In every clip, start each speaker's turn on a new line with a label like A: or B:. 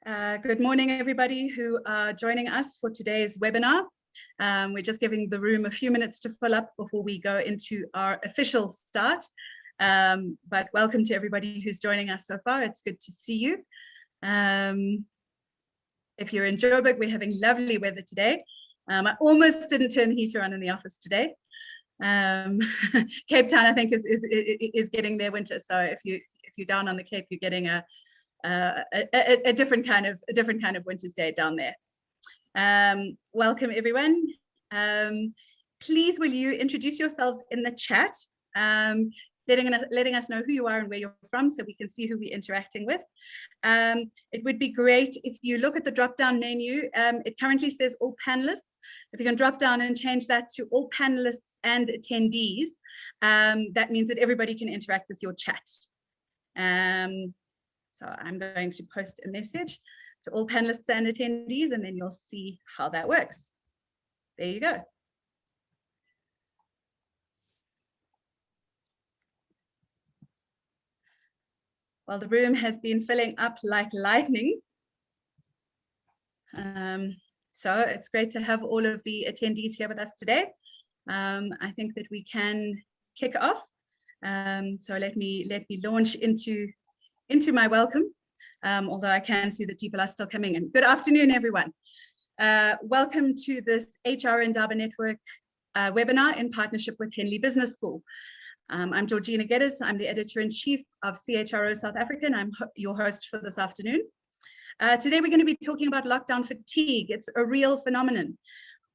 A: Good morning, everybody who are joining us for today's webinar. We're just giving the room a few minutes to fill up before we go into our official start. But welcome to everybody who's joining us so far. It's good to see you. If you're in Joburg, we're having lovely weather today. I almost didn't turn the heater on in the office today. Cape Town, I think, is getting their winter. So if you're down on the Cape, you're getting a different kind of winter's day down there. Welcome everyone. Please will you introduce yourselves in the chat, letting us know who you are and where you're from so we can see who we're interacting with. It would be great if you look at the drop down menu. It currently says all panelists. If you can drop down and change that to all panelists and attendees, that means that everybody can interact with your chat. So I'm going to post a message to all panelists and attendees, and then you'll see how that works. There you go. Well, the room has been filling up like lightning. So it's great to have all of the attendees here with us today. I think that we can kick off. So let me launch into my welcome, although I can see that people are still coming in. Good afternoon, everyone. Welcome to this HR Indaba Network webinar in partnership with Henley Business School. I'm Georgina Geddes. I'm the editor-in-chief of CHRO South Africa, and I'm your host for this afternoon. Today, we're going to be talking about lockdown fatigue. It's a real phenomenon.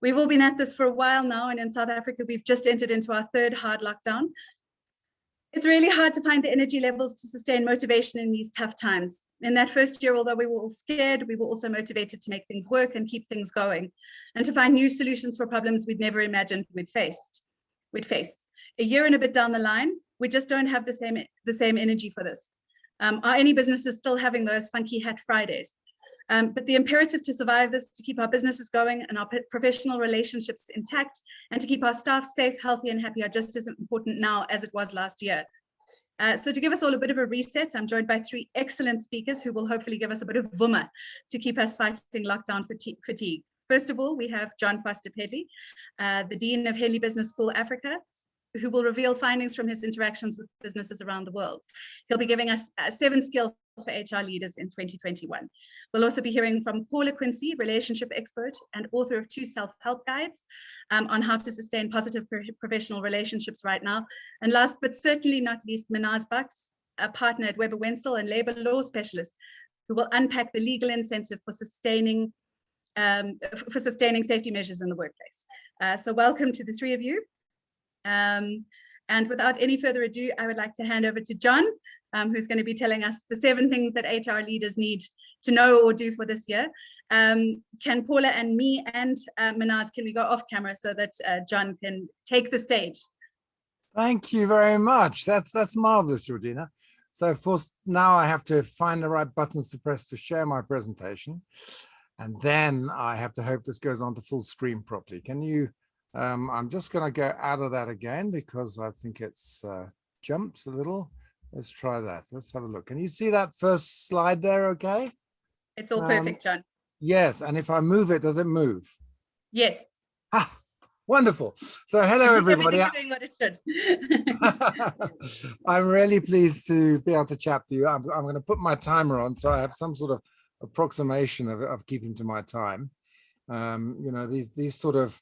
A: We've all been at this for a while now, and in South Africa, we've just entered into our third hard lockdown. It's really hard to find the energy levels to sustain motivation in these tough times. In that first year, although we were all scared, we were also motivated to make things work and keep things going, and to find new solutions for problems we'd never imagined we'd face. A year and a bit down the line, we just don't have the same energy for this. Are any businesses still having those funky hat Fridays? But the imperative to survive this, to keep our businesses going and our professional relationships intact, and to keep our staff safe, healthy, and happy are just as important now as it was last year. So to give us all a bit of a reset, I'm joined by three excellent speakers who will hopefully give us a bit of vuma to keep us fighting lockdown fatigue. First of all, we have Jon Foster-Pedley, the Dean of Henley Business School Africa, who will reveal findings from his interactions with businesses around the world. He'll be giving us 7 skills for HR leaders in 2021. We'll also be hearing from Paula Quinsee, relationship expert and author of 2 self-help guides on how to sustain positive professional relationships right now. And last but certainly not least, Mehnaaz Bux, a partner at Webber Wentzel and labor law specialist, who will unpack the legal incentive for sustaining safety measures in the workplace. So welcome to the three of you. And without any further ado, I would like to hand over to Jon, who's going to be telling us the 7 things that HR leaders need to know or do for this year. Can Paula and me and Mehnaaz, can we go off camera so that Jon can take the stage?
B: Thank you very much. That's marvelous, Georgina. So now I have to find the right buttons to press to share my presentation. And then I have to hope this goes on to full screen properly. Can you? I'm just going to go out of that again because I think it's jumped a little. Let's try that. Let's have a look. Can you see that first slide there? Okay.
A: It's all perfect, Jon.
B: Yes. And if I move it, does it move?
A: Yes.
B: Ah, wonderful. So hello, everybody.
A: Everything's doing what it should.
B: I'm really pleased to be able to chat to you. I'm going to put my timer on so I have some sort of approximation of keeping to my time. You know, these sort of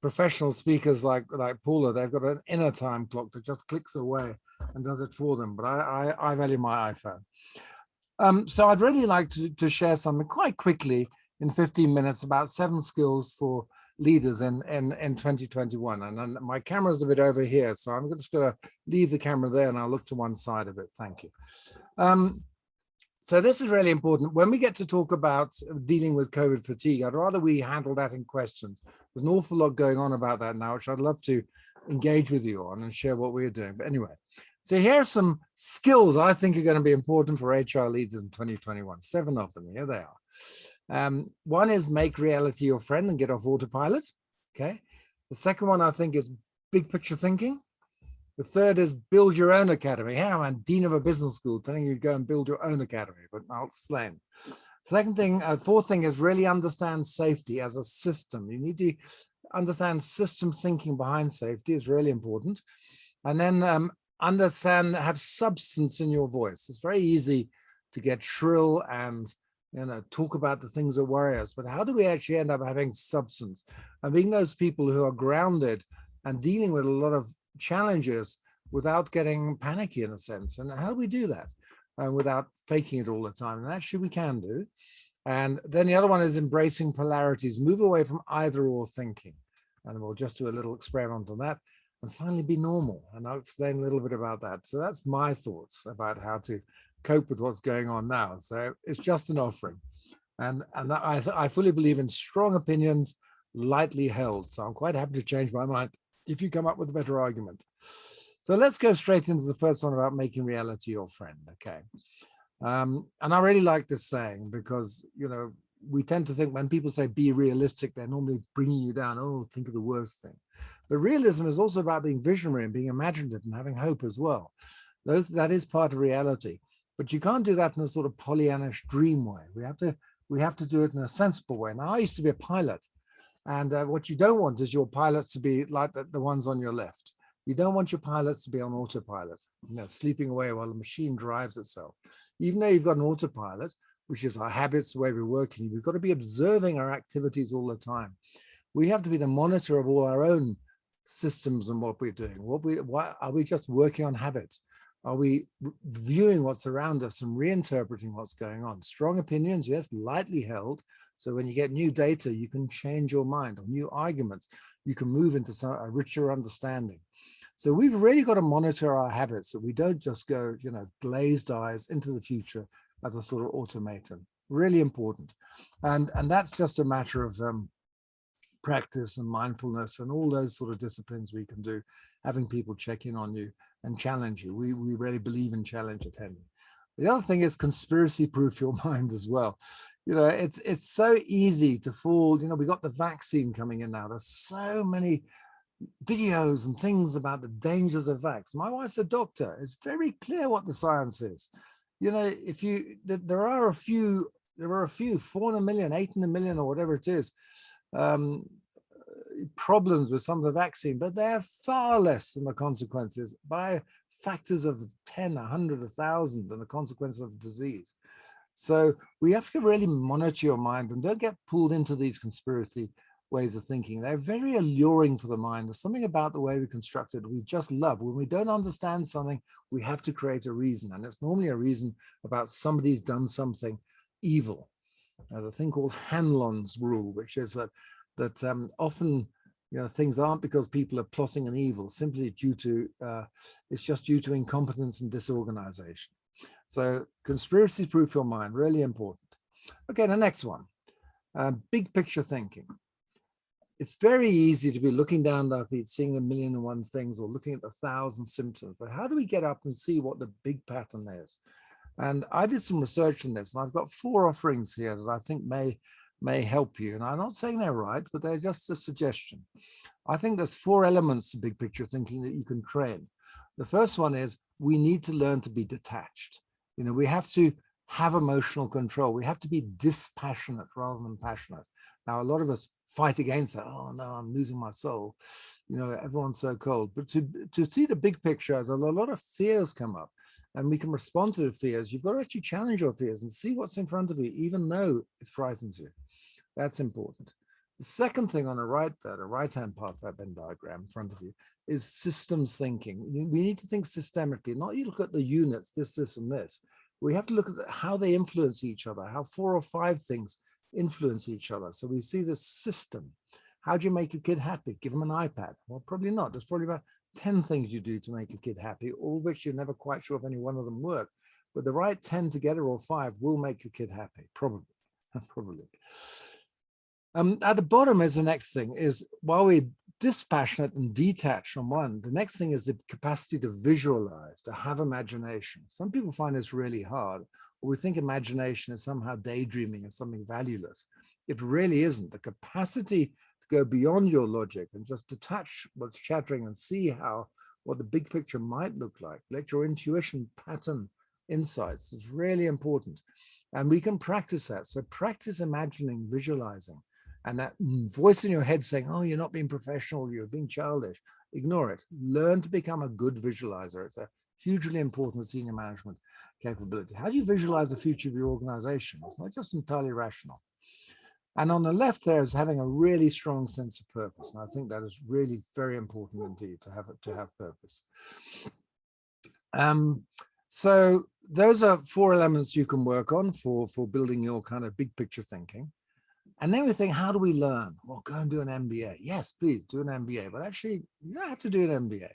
B: professional speakers like Paula, they've got an inner time clock that just clicks away and does it for them. But I value my iPhone. So I'd really like to share something quite quickly in 15 minutes about 7 skills for leaders in 2021. And my camera's a bit over here, so I'm just going to leave the camera there and I'll look to one side of it. Thank you. So this is really important. When we get to talk about dealing with COVID fatigue, I'd rather we handle that in questions. There's an awful lot going on about that now, which I'd love to engage with you on and share what we're doing. But anyway, so here are some skills I think are going to be important for HR leaders in 2021. 7 of them, here they are. One is make reality your friend and get off autopilot. Okay. The second one I think is big picture thinking. The third is build your own academy. Here I'm a dean of a business school telling you to go and build your own academy, but I'll explain. Second thing, fourth thing is really understand safety as a system. You need to understand system thinking behind safety is really important. And then understand, have substance in your voice. It's very easy to get shrill and talk about the things that worry us, but how do we actually end up having substance and being those people who are grounded and dealing with a lot of challenges without getting panicky in a sense? And how do we do that without faking it all the time? And actually we can do. And then the other one is embracing polarities, move away from either or thinking. And we'll just do a little experiment on that. And finally be normal. And I'll explain a little bit about that. So that's my thoughts about how to cope with what's going on now. So it's just an offering. And I fully believe in strong opinions, lightly held. So I'm quite happy to change my mind if you come up with a better argument. So let's go straight into the first one about making reality your friend. Okay. And I really like this saying because, we tend to think when people say be realistic, they're normally bringing you down. Oh, think of the worst thing. But realism is also about being visionary and being imaginative and having hope as well. That is part of reality. But you can't do that in a sort of Pollyannish dream way. We have to do it in a sensible way. Now, I used to be a pilot. And what you don't want is your pilots to be like the ones on your left. You don't want your pilots to be on autopilot, sleeping away while the machine drives itself. Even though you've got an autopilot, which is our habits, the way we're working, we've got to be observing our activities all the time. We have to be the monitor of all our own systems and what we're doing. Why are we just working on habit? Are we viewing what's around us and reinterpreting what's going on? Strong opinions, yes, lightly held. So when you get new data, you can change your mind, or new arguments. You can move into a richer understanding. So we've really got to monitor our habits, so we don't just go, glazed eyes into the future as a sort of automaton. Really important. And that's just a matter of practice and mindfulness and all those sort of disciplines we can do, having people check in on you and challenge you. We really believe in challenge at Henley. The other thing is conspiracy proof your mind as well. It's so easy to fall. We got the vaccine coming in now. There's so many videos and things about the dangers of vax. My wife's a doctor. It's very clear what the science is. There are a few, 4 in a million, 8 in a million, or whatever it is, problems with some of the vaccine, but they're far less than the consequences by factors of 10, 100, 1,000 than the consequence of disease. So we have to really monitor your mind and don't get pulled into these conspiracy ways of thinking. They're very alluring for the mind. There's something about the way we construct it we just love. When we don't understand something, we have to create a reason. And it's normally a reason about somebody's done something evil. There's a thing called Hanlon's rule, which is that often things aren't because people are plotting an evil, simply due to it's just due to incompetence and disorganization. So conspiracy proof your mind, really important. Okay, the next one, big picture thinking. It's very easy to be looking down our feet, seeing 1,000,001 things or looking at 1,000 symptoms, but how do we get up and see what the big pattern is? And I did some research on this, and I've got 4 offerings here that I think may help you. And I'm not saying they're right, but they're just a suggestion. I think there's 4 elements to big picture thinking that you can train. The first one is we need to learn to be detached. We have to have emotional control. We have to be dispassionate rather than passionate. Now, a lot of us fight against that. Oh no, I'm losing my soul. Everyone's so cold. But to see the big picture, a lot of fears come up and we can respond to the fears. You've got to actually challenge your fears and see what's in front of you, even though it frightens you. That's important. The second thing on the right-hand part of that Venn diagram in front of you is systems thinking. We need to think systemically, not you look at the units, this, and this. We have to look at how they influence each other, how 4 or 5 things influence each other. So we see this system. How do you make your kid happy? Give them an iPad. Well, probably not. There's probably about 10 things you do to make your kid happy, all of which you're never quite sure if any one of them work. But the right 10 together or 5 will make your kid happy, probably. Probably. At the bottom is the next thing is while we're dispassionate and detached on one, the next thing is the capacity to visualize, to have imagination. Some people find this really hard, or we think imagination is somehow daydreaming of something valueless. It really isn't. The capacity to go beyond your logic and just detach what's chattering and see what the big picture might look like. Let your intuition pattern insights. It's really important. And we can practice that. So practice imagining, visualizing, and that voice in your head saying, oh, you're not being professional, you're being childish. Ignore it. Learn to become a good visualizer. It's a hugely important senior management capability. How do you visualize the future of your organization? It's not just entirely rational. And on the left there is having a really strong sense of purpose. And I think that is really very important indeed to have purpose. So those are 4 elements you can work on for building your kind of big picture thinking. And then we think, how do we learn? Well, go and do an MBA. Yes, please do an MBA. But actually, you don't have to do an MBA.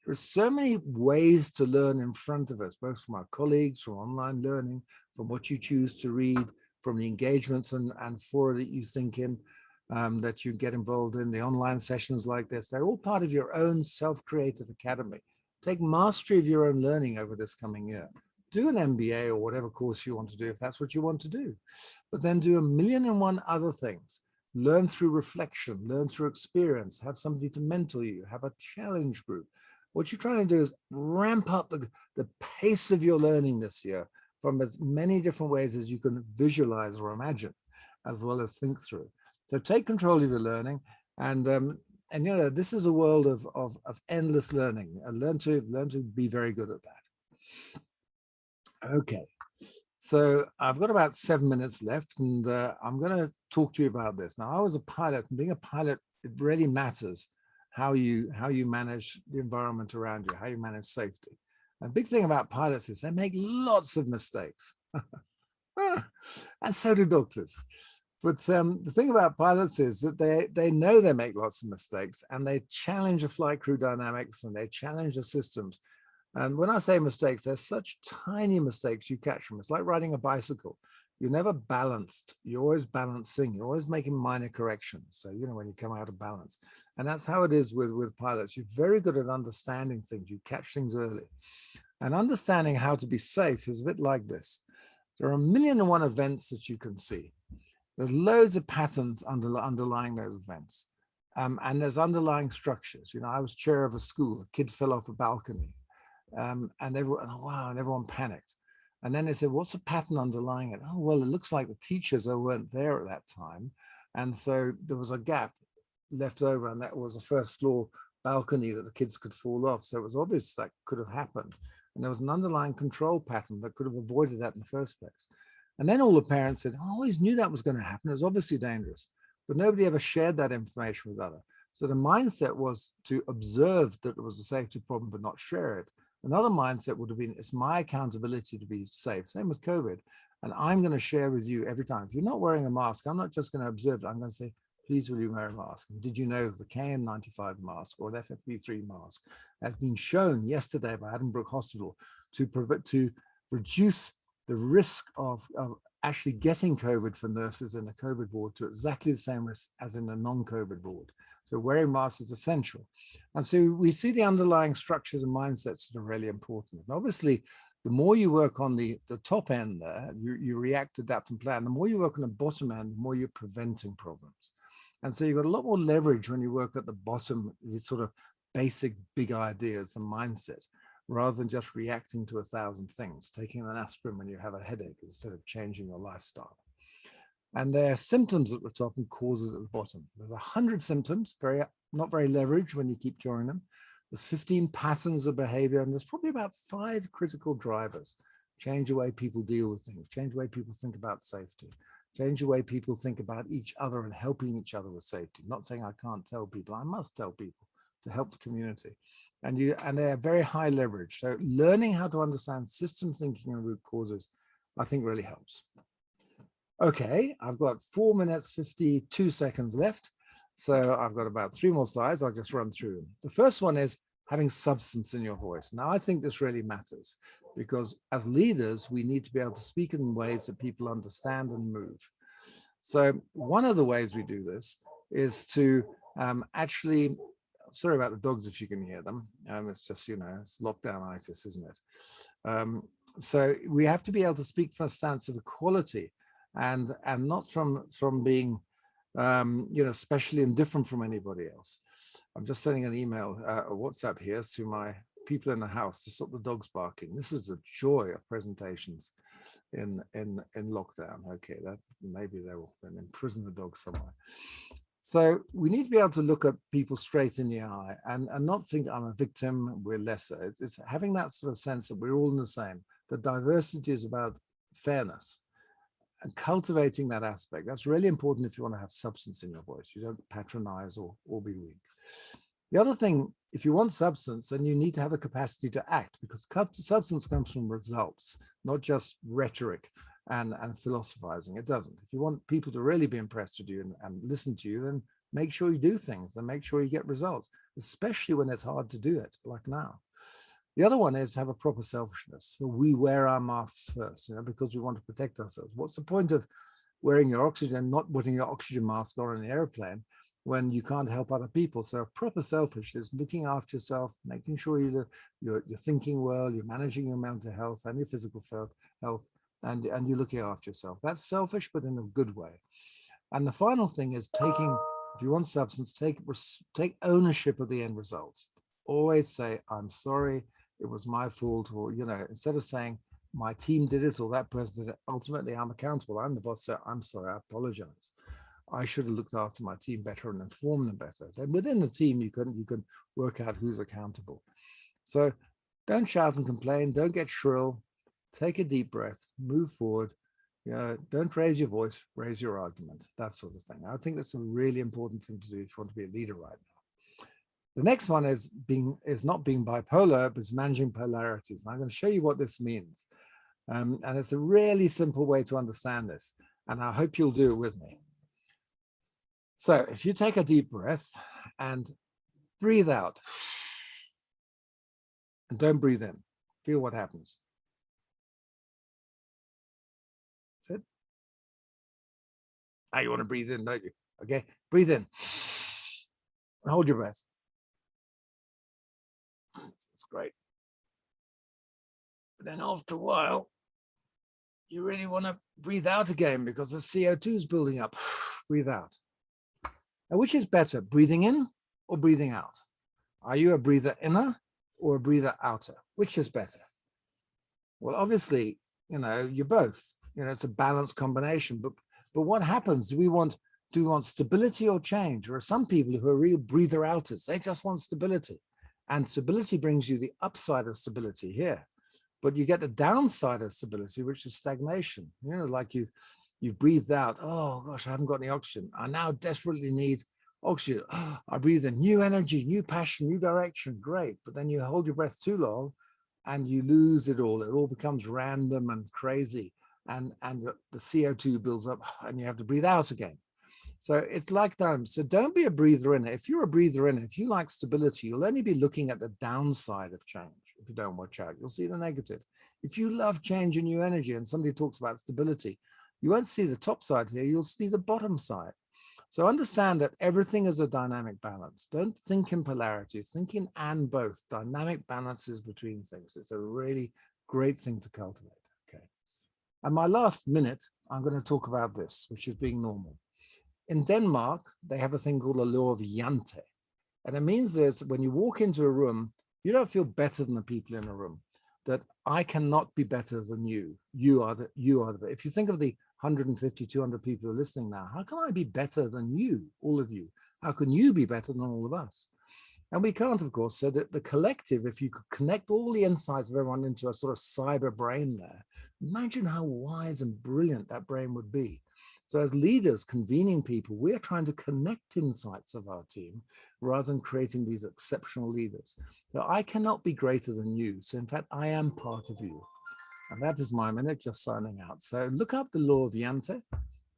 B: There's so many ways to learn in front of us, both from our colleagues, from online learning, from what you choose to read, from the engagements and fora that you think in, that you get involved in, the online sessions like this. They're all part of your own self-creative academy. Take mastery of your own learning over this coming year. Do an MBA or whatever course you want to do, if that's what you want to do. But then do 1,000,001 other things. Learn through reflection, learn through experience, have somebody to mentor you, have a challenge group. What you're trying to do is ramp up the pace of your learning this year from as many different ways as you can visualize or imagine, as well as think through. So take control of your learning, and you know, this is a world of endless learning. And learn to be very good at that. Okay, so I've got about 7 minutes left, and I'm going to talk to you about this. Now, I was a pilot, and being a pilot, it really matters how you manage the environment around you, how you manage safety. And the big thing about pilots is they make lots of mistakes, and so do doctors. But the thing about pilots is that they know they make lots of mistakes, and they challenge the flight crew dynamics, and they challenge the systems. And when I say mistakes, they're such tiny mistakes you catch them. It's like riding a bicycle. You're never balanced. You're always balancing. You're always making minor corrections. So, you know, when you come out of balance. And that's how it is with pilots. You're very good at understanding things. You catch things early. And understanding how to be safe is a bit like this. There are 1,000,001 events that you can see. There's loads of patterns underlying those events. And there's underlying structures. You know, I was chair of a school. A kid fell off a balcony. And everyone, oh, wow, and everyone panicked. And then they said, what's the pattern underlying it? Oh, well, it looks like the teachers weren't there at that time. And so there was a gap left over, and that was a first floor balcony that the kids could fall off. So it was obvious that could have happened. And there was an underlying control pattern that could have avoided that in the first place. And then all the parents said, oh, I always knew that was going to happen. It was obviously dangerous. But nobody ever shared that information with others. So the mindset was to observe that there was a safety problem, but not share it. Another mindset would have been, it's my accountability to be safe. Same with COVID. And I'm going to share with you every time. If you're not wearing a mask, I'm not just going to observe it. I'm going to say, please will you wear a mask? And did you know the KN95 mask or an FFP3 mask has been shown yesterday by Addenbrooke Hospital to reduce the risk of actually getting COVID for nurses in a COVID ward to exactly the same risk as in a non-COVID ward. So wearing masks is essential. And so we see the underlying structures and mindsets that are really important. And obviously, the more you work on the top end there, you react, adapt, and plan. The more you work on the bottom end, the more you're preventing problems. And so you've got a lot more leverage when you work at the bottom, these sort of basic big ideas and mindset, rather than just reacting to 1,000 things, taking an aspirin when you have a headache instead of changing your lifestyle. And there are symptoms at the top and causes at the bottom. There's 100 symptoms, not very leveraged when you keep curing them. There's 15 patterns of behavior, and there's probably about 5 critical drivers. Change the way people deal with things, change the way people think about safety, change the way people think about each other and helping each other with safety. Not saying I can't tell people, I must tell people to help the community. And they're very high leverage. So learning how to understand system thinking and root causes, I think really helps. Okay, I've got 4 minutes, 52 seconds left. So I've got about 3 more slides. I'll just run through them. The first one is having substance in your voice. Now, I think this really matters because as leaders, we need to be able to speak in ways that people understand and move. So one of the ways we do this is to actually, sorry about the dogs if you can hear them. It's just, you know, it's lockdown-itis, isn't it? So we have to be able to speak from a stance of equality and not from being, you know, specially and different from anybody else. I'm just sending an email, a WhatsApp here to my people in the house to stop the dogs barking. This is a joy of presentations in lockdown. Okay, that maybe they will then imprison the dog somewhere. So we need to be able to look at people straight in the eye and not think I'm a victim, we're lesser. It's having that sort of sense that we're all in the same. The diversity is about fairness and cultivating that aspect. That's really important if you want to have substance in your voice. You don't patronize or be weak. The other thing, if you want substance, then you need to have the capacity to act, because substance comes from results, not just rhetoric and philosophizing. It doesn't. If you want people to really be impressed with you and listen to you, then make sure you do things and make sure you get results, especially when it's hard to do it, like now. The other one is have a proper selfishness. So we wear our masks first, because we want to protect ourselves. What's the point of wearing your oxygen, not putting your oxygen mask on an airplane when you can't help other people? So a proper selfishness, looking after yourself, making sure you're thinking well, you're managing your mental health and your physical health, and you're looking after yourself. That's selfish, but in a good way. And the final thing is taking, if you want substance, take ownership of the end results. Always say, I'm sorry, it was my fault, or, instead of saying, my team did it, or that person did it, ultimately I'm accountable. I'm the boss, so I'm sorry, I apologize. I should have looked after my team better and informed them better. Then within the team, you can work out who's accountable. So don't shout and complain, don't get shrill, take a deep breath, move forward. Don't raise your voice, raise your argument, that sort of thing. I think that's a really important thing to do if you want to be a leader right now. The next one is not being bipolar, but is managing polarities. And I'm going to show you what this means. And it's a really simple way to understand this. And I hope you'll do it with me. So if you take a deep breath and breathe out, and don't breathe in, feel what happens. That's it. Now you want to breathe in, don't you? Okay, breathe in. And hold your breath. It's great. But then after a while, you really want to breathe out again because the CO2 is building up. Breathe out. Now, which is better, breathing in or breathing out? Are you a breather inner or a breather outer? Which is better? Well, obviously, you're both. It's a balanced combination. But what happens? Do we want stability or change? There are some people who are real breather outers. They just want stability. And stability brings you the upside of stability here. But you get the downside of stability, which is stagnation. Like you've breathed out. Oh, gosh, I haven't got any oxygen. I now desperately need oxygen. Oh, I breathe in new energy, new passion, new direction. Great. But then you hold your breath too long and you lose it all. It all becomes random and crazy. And the CO2 builds up and you have to breathe out again. So it's like that. So don't be a breather in it. If you're a breather in it, if you like stability, you'll only be looking at the downside of change. If you don't watch out, you'll see the negative. If you love change and new energy and somebody talks about stability, you won't see the top side here, you'll see the bottom side. So understand that everything is a dynamic balance. Don't think in polarities, think in and both. Dynamic balances between things. It's a really great thing to cultivate. Okay. And my last minute, I'm going to talk about this, which is being normal. In Denmark, they have a thing called a Law of Yante. And it means this: when you walk into a room, you don't feel better than the people in a room. That I cannot be better than you. You are the. If you think of the 150, 200 people who are listening now, how can I be better than you, all of you? How can you be better than all of us? And we can't, of course. So that the collective, if you could connect all the insights of everyone into a sort of cyber brain there, imagine how wise and brilliant that brain would be. So as leaders, convening people, we're trying to connect insights of our team rather than creating these exceptional leaders. So I cannot be greater than you. So in fact, I am part of you. And that is my minute, just signing out. So look up the Law of Yante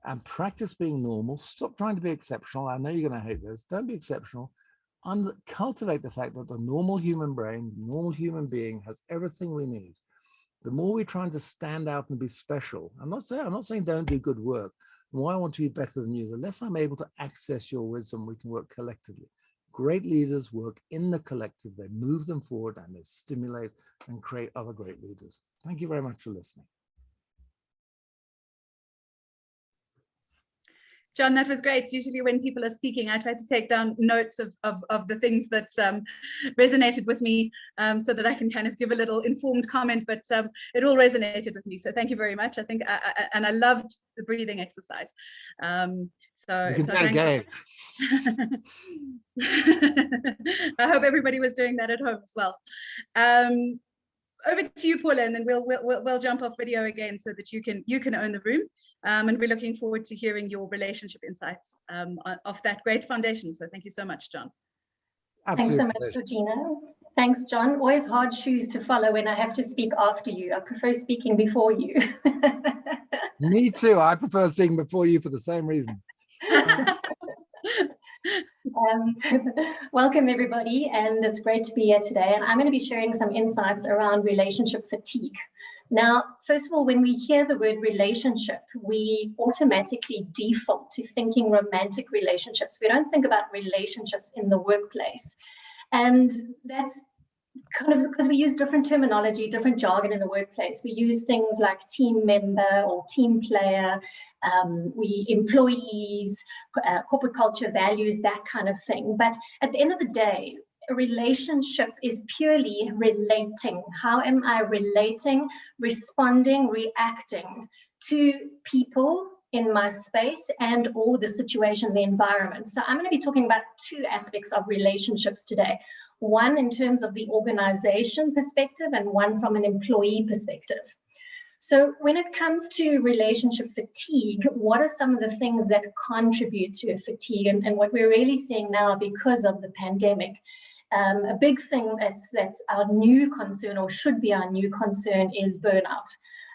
B: and practice being normal. Stop trying to be exceptional. I know you're going to hate this. Don't be exceptional. And cultivate the fact that the normal human brain, normal human being has everything we need. The more we're trying to stand out and be special, I'm not saying don't do good work. The more I want to be better than you, the less I'm able to access your wisdom, we can work collectively. Great leaders work in the collective. They move them forward and they stimulate and create other great leaders. Thank you very much for listening.
A: Jon, that was great. Usually when people are speaking, I try to take down notes of the things that resonated with me so that I can kind of give a little informed comment, but it all resonated with me. So thank you very much. I think, and I loved the breathing exercise. So thanks. I hope everybody was doing that at home as well. Over to you, Paula, and then we'll jump off video again so that you can own the room. And we're looking forward to hearing your relationship insights off that great foundation. So thank you so much, Jon.
B: Absolutely.
C: Thanks so much, Georgina. Thanks, Jon. Always hard shoes to follow when I have to speak after you. I prefer speaking before you.
B: Me too. I prefer speaking before you for the same reason.
C: Welcome, everybody, and it's great to be here today. And I'm going to be sharing some insights around relationship fatigue. Now, first of all, when we hear the word relationship, we automatically default to thinking romantic relationships. We don't think about relationships in the workplace. And that's kind of because we use different terminology, different jargon in the workplace. We use things like team member or team player, we employees, corporate culture, values, that kind of thing. But at the end of the day, a relationship is purely relating. How am I relating, responding, reacting to people in my space and or the situation, the environment? So I'm going to be talking about two aspects of relationships today. One in terms of the organization perspective and one from an employee perspective. So when it comes to relationship fatigue, what are some of the things that contribute to a fatigue and what we're really seeing now because of the pandemic? A big thing that's our new concern or should be our new concern is burnout.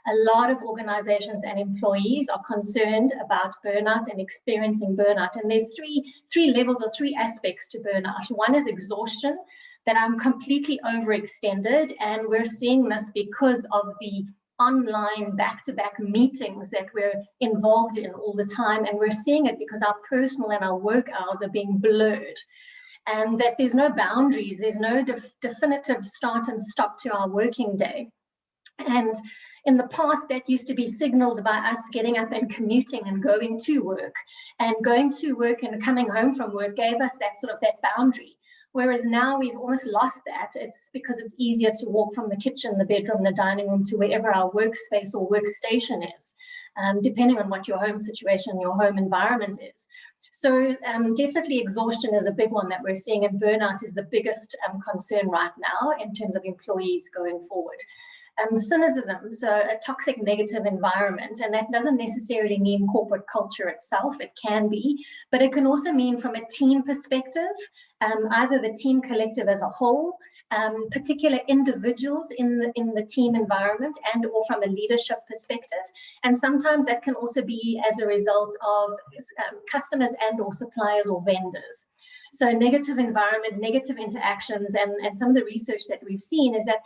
C: A lot of organizations and employees are concerned about burnout and experiencing burnout. And there's three levels or three aspects to burnout. One is exhaustion, that I'm completely overextended. And we're seeing this because of the online back-to-back meetings that we're involved in all the time. And we're seeing it because our personal and our work hours are being blurred. And that there's no boundaries, there's no definitive start and stop to our working day. And in the past, that used to be signaled by us getting up and commuting and going to work. And going to work and coming home from work gave us that boundary. Whereas now we've almost lost that. It's because it's easier to walk from the kitchen, the bedroom, the dining room to wherever our workspace or workstation is, depending on what your home situation, your home environment is. So definitely exhaustion is a big one that we're seeing, and burnout is the biggest concern right now in terms of employees going forward. Cynicism, so a toxic negative environment, and that doesn't necessarily mean corporate culture itself. It can be, but it can also mean from a team perspective, either the team collective as a whole, particular individuals in the team environment, and or from a leadership perspective. And sometimes that can also be as a result of customers and or suppliers or vendors. So negative environment, negative interactions, and some of the research that we've seen is that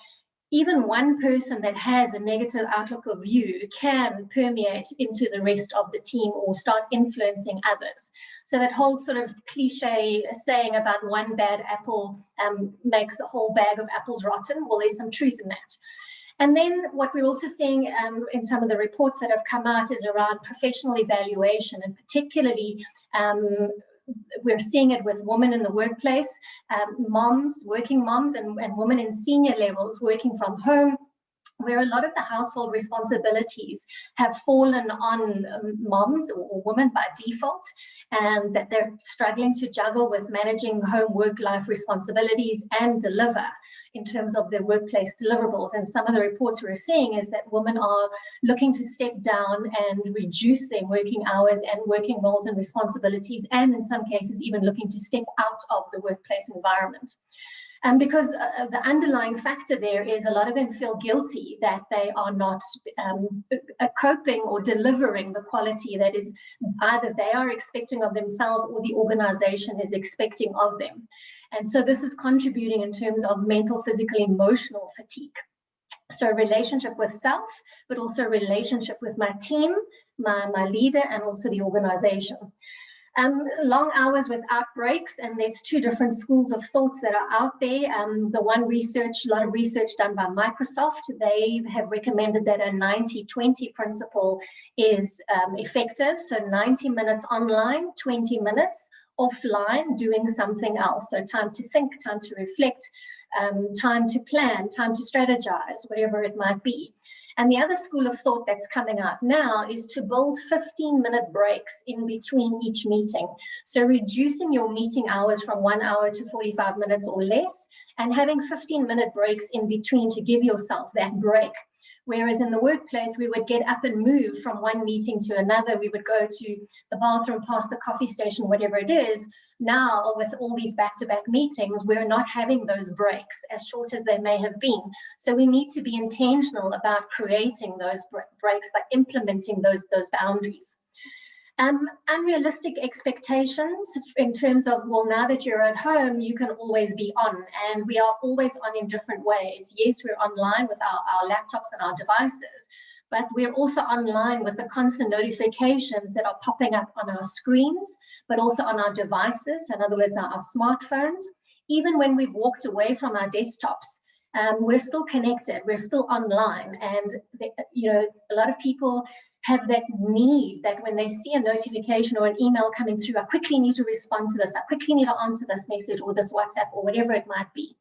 C: even one person that has a negative outlook or view can permeate into the rest of the team or start influencing others. So that whole sort of cliche saying about one bad apple makes a whole bag of apples rotten, well, there's some truth in that. And then what we're also seeing in some of the reports that have come out is around professional evaluation, and particularly we're seeing it with women in the workplace, moms, working moms, and women in senior levels working from home, where a lot of the household responsibilities have fallen on moms or women by default, and that they're struggling to juggle with managing home work-life responsibilities and deliver in terms of their workplace deliverables. And some of the reports we're seeing is that women are looking to step down and reduce their working hours and working roles and responsibilities, and in some cases even looking to step out of the workplace environment. And because the underlying factor there is a lot of them feel guilty that they are not coping or delivering the quality that is either they are expecting of themselves or the organization is expecting of them. And so this is contributing in terms of mental, physical, emotional fatigue. So relationship with self, but also relationship with my team, my leader, and also the organization. Long hours without breaks, and there's two different schools of thoughts that are out there. The one research, a lot of research done by Microsoft, they have recommended that a 90-20 principle is effective. So 90 minutes online, 20 minutes offline doing something else. So time to think, time to reflect, time to plan, time to strategize, whatever it might be. And the other school of thought that's coming out now is to build 15-minute breaks in between each meeting. So reducing your meeting hours from 1 hour to 45 minutes or less, and having 15-minute breaks in between to give yourself that break. Whereas in the workplace, we would get up and move from one meeting to another. We would go to the bathroom, past the coffee station, whatever it is. Now, with all these back-to-back meetings, we're not having those breaks, as short as they may have been. So we need to be intentional about creating those breaks by implementing those boundaries. Unrealistic expectations in terms of, well, now that you're at home, you can always be on, and we are always on in different ways. Yes, we're online with our laptops and our devices, but we're also online with the constant notifications that are popping up on our screens, but also on our devices, in other words, our smartphones. Even when we've walked away from our desktops, we're still connected, we're still online, and a lot of people have that need that when they see a notification or an email coming through, I quickly need to respond to this, I quickly need to answer this message or this WhatsApp or whatever it might be.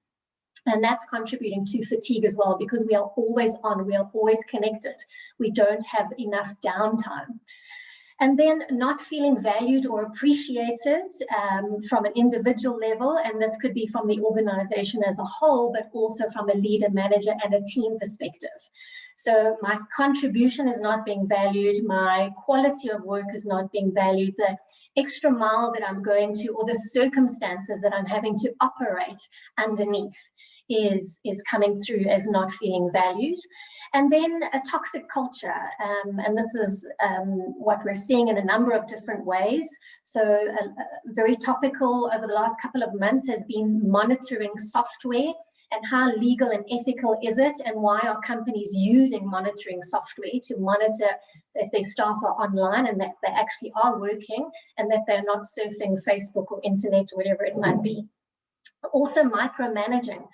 C: And that's contributing to fatigue as well, because we are always on, we are always connected. We don't have enough downtime. And then not feeling valued or appreciated from an individual level, and this could be from the organization as a whole, but also from a leader, manager, and a team perspective. So my contribution is not being valued, my quality of work is not being valued, the extra mile that I'm going to, or the circumstances that I'm having to operate underneath is coming through as not feeling valued. And then a toxic culture, and this is what we're seeing in a number of different ways. So very topical over the last couple of months has been monitoring software, and how legal and ethical is it, and why are companies using monitoring software to monitor if their staff are online and that they actually are working and that they're not surfing Facebook or internet or whatever it might be. Also micromanaging.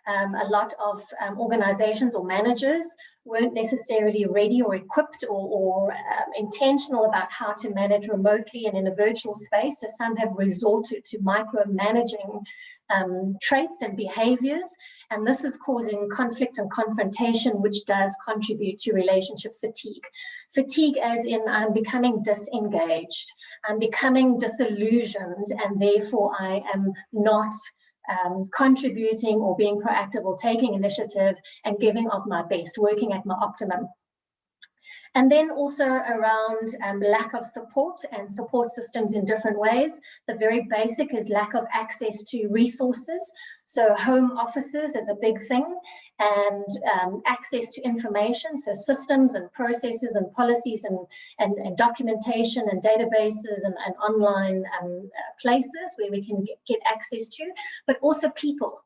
C: A lot of organizations or managers weren't necessarily ready or equipped or intentional about how to manage remotely and in a virtual space. So some have resorted to micromanaging traits and behaviors, and this is causing conflict and confrontation, which does contribute to relationship fatigue. Fatigue as in I'm becoming disengaged, I'm becoming disillusioned, and therefore I am not contributing or being proactive or taking initiative and giving of my best, working at my optimum. And then also around lack of support and support systems in different ways. The very basic is lack of access to resources. So home offices is a big thing, and access to information, so systems and processes and policies and documentation and databases and online places where we can get access to, but also people.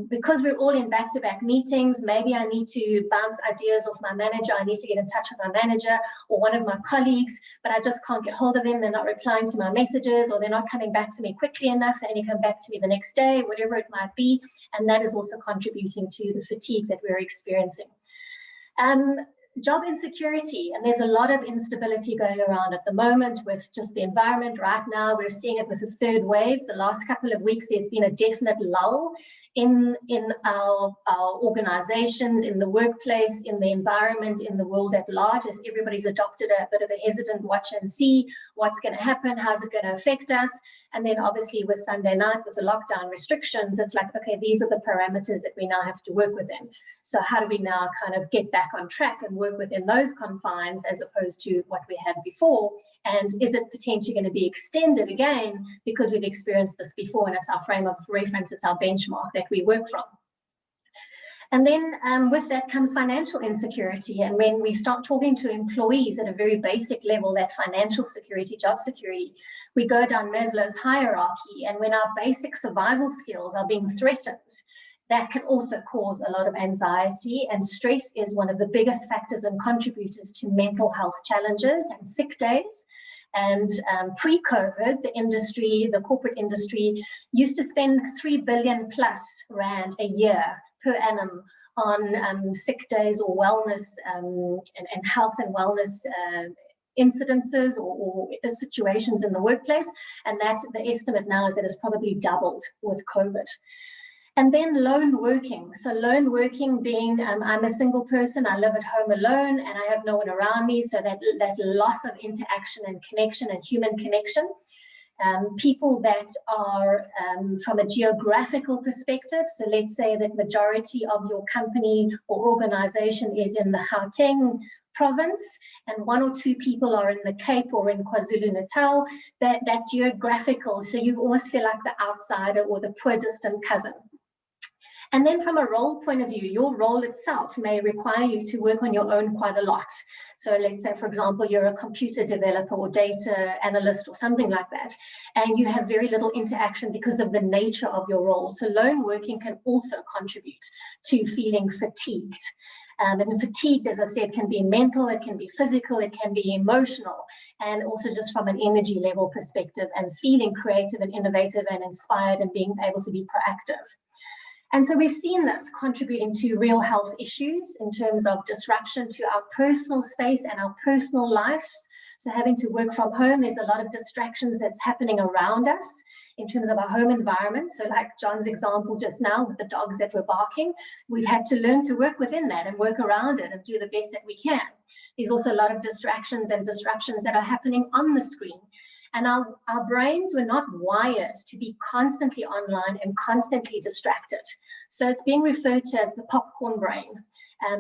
C: Because we're all in back-to-back meetings, maybe I need to bounce ideas off my manager, I need to get in touch with my manager or one of my colleagues, but I just can't get hold of them, they're not replying to my messages, or they're not coming back to me quickly enough, they only come back to me the next day, whatever it might be, and that is also contributing to the fatigue that we're experiencing. Job insecurity, and there's a lot of instability going around at the moment with just the environment. Right now, we're seeing it with a third wave. The last couple of weeks, there's been a definite lull in our organizations, in the workplace, in the environment, in the world at large, as everybody's adopted a bit of a hesitant watch and see what's going to happen, how's it going to affect us. And then obviously with Sunday night, with the lockdown restrictions, it's like, okay, these are the parameters that we now have to work within. So how do we now kind of get back on track and work within those confines as opposed to what we had before? And is it potentially going to be extended again because we've experienced this before and it's our frame of reference, it's our benchmark that we work from? And then with that comes financial insecurity. And when we start talking to employees at a very basic level, that financial security, job security, we go down Maslow's hierarchy. And when our basic survival skills are being threatened, that can also cause a lot of anxiety, and stress is one of the biggest factors and contributors to mental health challenges and sick days. And pre-COVID, the corporate industry used to spend 3 billion plus rand a year per annum on sick days or wellness and health and wellness incidences or situations in the workplace. And that the estimate now is that it's probably doubled with COVID. And then lone working. So lone working being, I'm a single person, I live at home alone and I have no one around me. So that loss of interaction and connection and human connection. People that are from a geographical perspective. So let's say that majority of your company or organization is in the Gauteng province and 1 or 2 people are in the Cape or in KwaZulu-Natal, that geographical. So you almost feel like the outsider or the poor distant cousin. And then from a role point of view, your role itself may require you to work on your own quite a lot. So let's say, for example, you're a computer developer or data analyst or something like that, and you have very little interaction because of the nature of your role. So lone working can also contribute to feeling fatigued. And fatigued, as I said, can be mental, it can be physical, it can be emotional, and also just from an energy level perspective and feeling creative and innovative and inspired and being able to be proactive. And so we've seen this contributing to real health issues in terms of disruption to our personal space and our personal lives. So having to work from home, there's a lot of distractions that's happening around us in terms of our home environment. So like Jon's example just now with the dogs that were barking, we've had to learn to work within that and work around it and do the best that we can. There's also a lot of distractions and disruptions that are happening on the screen. And our brains were not wired to be constantly online and constantly distracted. So it's being referred to as the popcorn brain.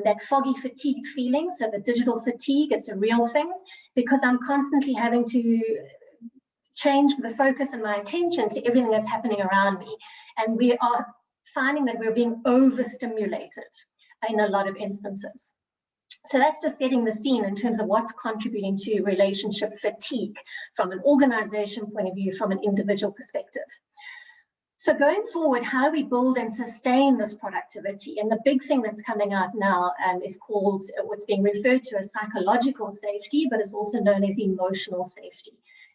C: That foggy fatigued feeling, so the digital fatigue, it's a real thing because I'm constantly having to change the focus and my attention to everything that's happening around me. And we are finding that we're being overstimulated in a lot of instances. So that's just setting the scene in terms of what's contributing to relationship fatigue from an organization point of view, from an individual perspective. So going forward, how do we build and sustain this productivity? And the big thing that's coming out now is called what's being referred to as psychological safety, but it's also known as emotional safety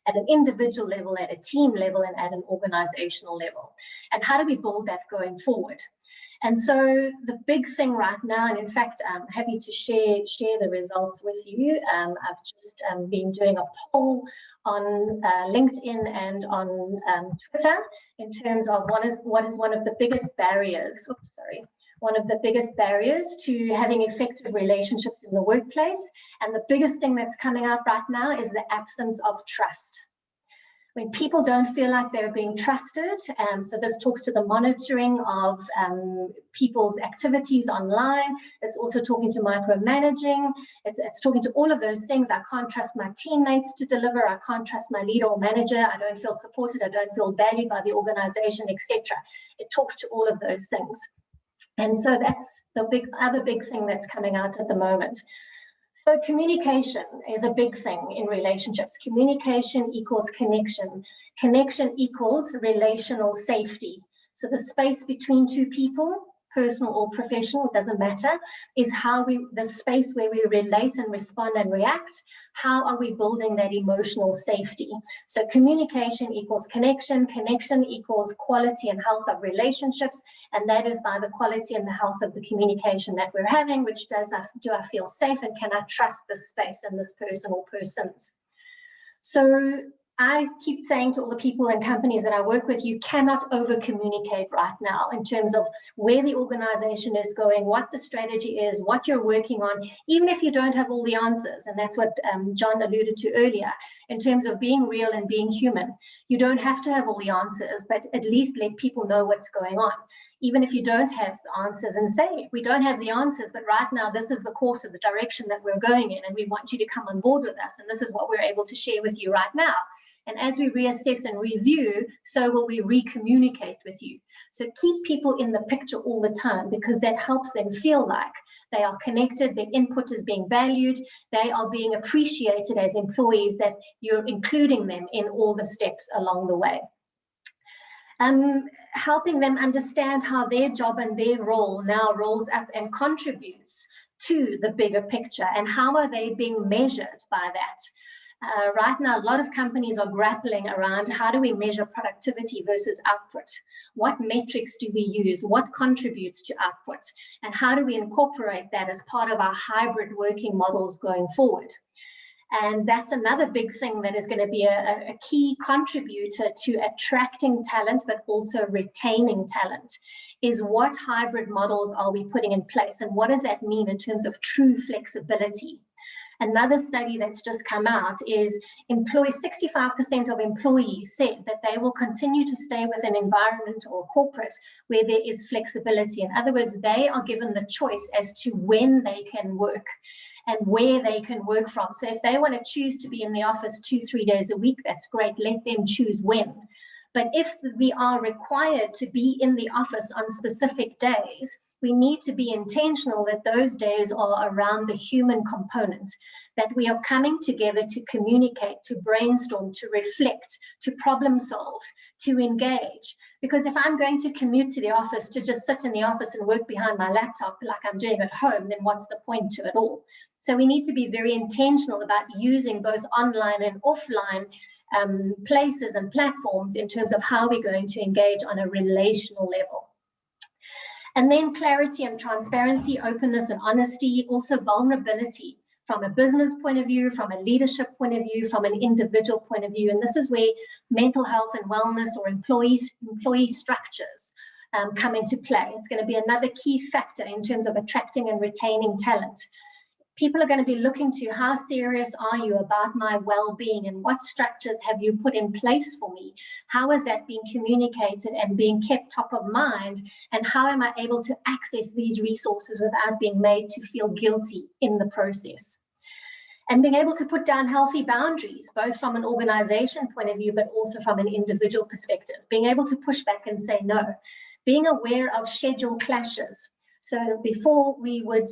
C: at an individual level, at a team level, and at an organizational level. And how do we build that going forward? And so the big thing right now, and in fact, I'm happy to share the results with you. I've just been doing a poll on LinkedIn and on Twitter in terms of what is one of the biggest barriers, one of the biggest barriers to having effective relationships in the workplace. And the biggest thing that's coming out right now is the absence of trust. When people don't feel like they're being trusted, so this talks to the monitoring of people's activities online. It's also talking to micromanaging. It's talking to all of those things. I can't trust my teammates to deliver. I can't trust my leader or manager. I don't feel supported. I don't feel valued by the organization, etc. It talks to all of those things. And so that's the other big thing that's coming out at the moment. So communication is a big thing in relationships. Communication equals connection. Connection equals relational safety. So the space between two people, personal or professional, it doesn't matter, is the space where we relate and respond and react. How are we building that emotional safety? So communication equals connection. Connection equals quality and health of relationships. And that is by the quality and the health of the communication that we're having, which do I feel safe and can I trust this space and this person or persons? So I keep saying to all the people and companies that I work with, you cannot over communicate right now in terms of where the organization is going, what the strategy is, what you're working on, even if you don't have all the answers. And that's what Jon alluded to earlier in terms of being real and being human. You don't have to have all the answers, but at least let people know what's going on. Even if you don't have the answers, and say, we don't have the answers, but right now this is the course of the direction that we're going in, and we want you to come on board with us, and this is what we're able to share with you right now. And as we reassess and review, so will we re-communicate with you. So keep people in the picture all the time, because that helps them feel like they are connected, their input is being valued, they are being appreciated as employees, that you're including them in all the steps along the way. Helping them understand how their job and their role now rolls up and contributes to the bigger picture, and how are they being measured by that. Right now, a lot of companies are grappling around how do we measure productivity versus output? What metrics do we use? What contributes to output? And how do we incorporate that as part of our hybrid working models going forward? And that's another big thing that is going to be a key contributor to attracting talent, but also retaining talent, is what hybrid models are we putting in place? And what does that mean in terms of true flexibility? Another study that's just come out is 65% of employees said that they will continue to stay with an environment or corporate where there is flexibility. In other words, they are given the choice as to when they can work and where they can work from. So if they want to choose to be in the office 2-3 days a week, that's great. Let them choose when. But if we are required to be in the office on specific days, we need to be intentional that those days are around the human component, that we are coming together to communicate, to brainstorm, to reflect, to problem solve, to engage. Because if I'm going to commute to the office to just sit in the office and work behind my laptop like I'm doing at home, then what's the point to it all? So we need to be very intentional about using both online and offline places and platforms in terms of how we're going to engage on a relational level. And then clarity and transparency, openness and honesty, also vulnerability from a business point of view, from a leadership point of view, from an individual point of view. And this is where mental health and wellness or employee structures come into play. It's going to be another key factor in terms of attracting and retaining talent. People are going to be looking to how serious are you about my well-being, and what structures have you put in place for me? How is that being communicated and being kept top of mind? And how am I able to access these resources without being made to feel guilty in the process? And being able to put down healthy boundaries, both from an organization point of view, but also from an individual perspective. Being able to push back and say no. Being aware of schedule clashes. So before we would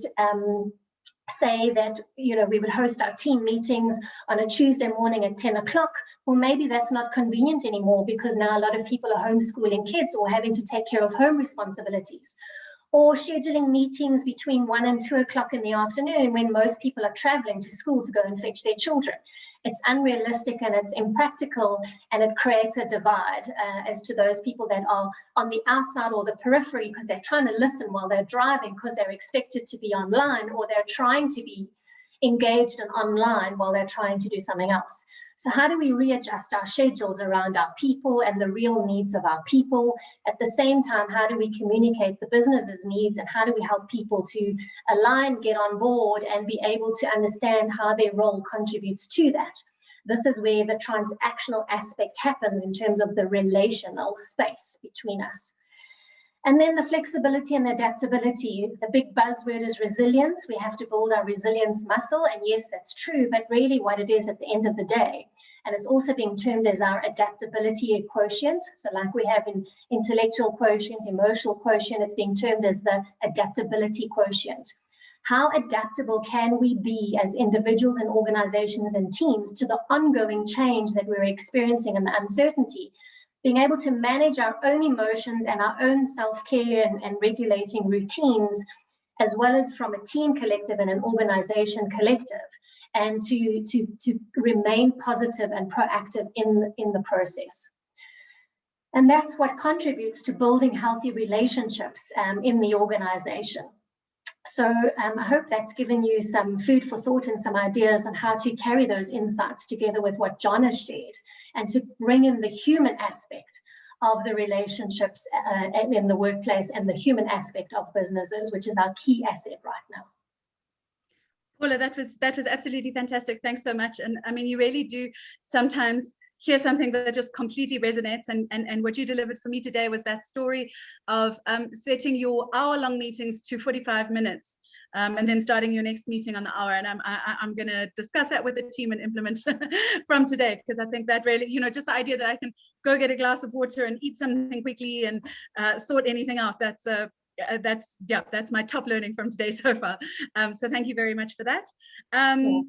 C: say that, you know, we would host our team meetings on a Tuesday morning at 10 o'clock. Well, maybe that's not convenient anymore because now a lot of people are homeschooling kids or having to take care of home responsibilities. Or scheduling meetings between 1 and 2 o'clock in the afternoon when most people are traveling to school to go and fetch their children. It's unrealistic and it's impractical, and it creates a divide as to those people that are on the outside or the periphery because they're trying to listen while they're driving because they're expected to be online, or they're trying to be engaged and online while they're trying to do something else. So how do we readjust our schedules around our people and the real needs of our people? At the same time, how do we communicate the business's needs, and how do we help people to align, get on board, and be able to understand how their role contributes to that? This is where the transactional aspect happens in terms of the relational space between us. And then the flexibility and adaptability. The big buzzword is resilience. We have to build our resilience muscle. And yes, that's true, but really what it is at the end of the day. And it's also being termed as our adaptability quotient. So like we have in intellectual quotient, emotional quotient, it's being termed as the adaptability quotient. How adaptable can we be as individuals and organizations and teams to the ongoing change that we're experiencing and the uncertainty? Being able to manage our own emotions and our own self-care and regulating routines, as well as from a team collective and an organization collective, and to remain positive and proactive in the process. And that's what contributes to building healthy relationships in the organization. So I hope that's given you some food for thought and some ideas on how to carry those insights together with what Jon has shared, and to bring in the human aspect of the relationships in the workplace and the human aspect of businesses, which is our key asset right now.
A: Paula, that was absolutely fantastic. Thanks so much. And I mean, you really do sometimes hear something that just completely resonates, and what you delivered for me today was that story of setting your hour-long meetings to 45 minutes and then starting your next meeting on the hour. And I'm going to discuss that with the team and implement from today, because I think that really, you know, just the idea that I can go get a glass of water and eat something quickly and sort anything out, that's my top learning from today so far. So thank you very much for that.
C: Cool.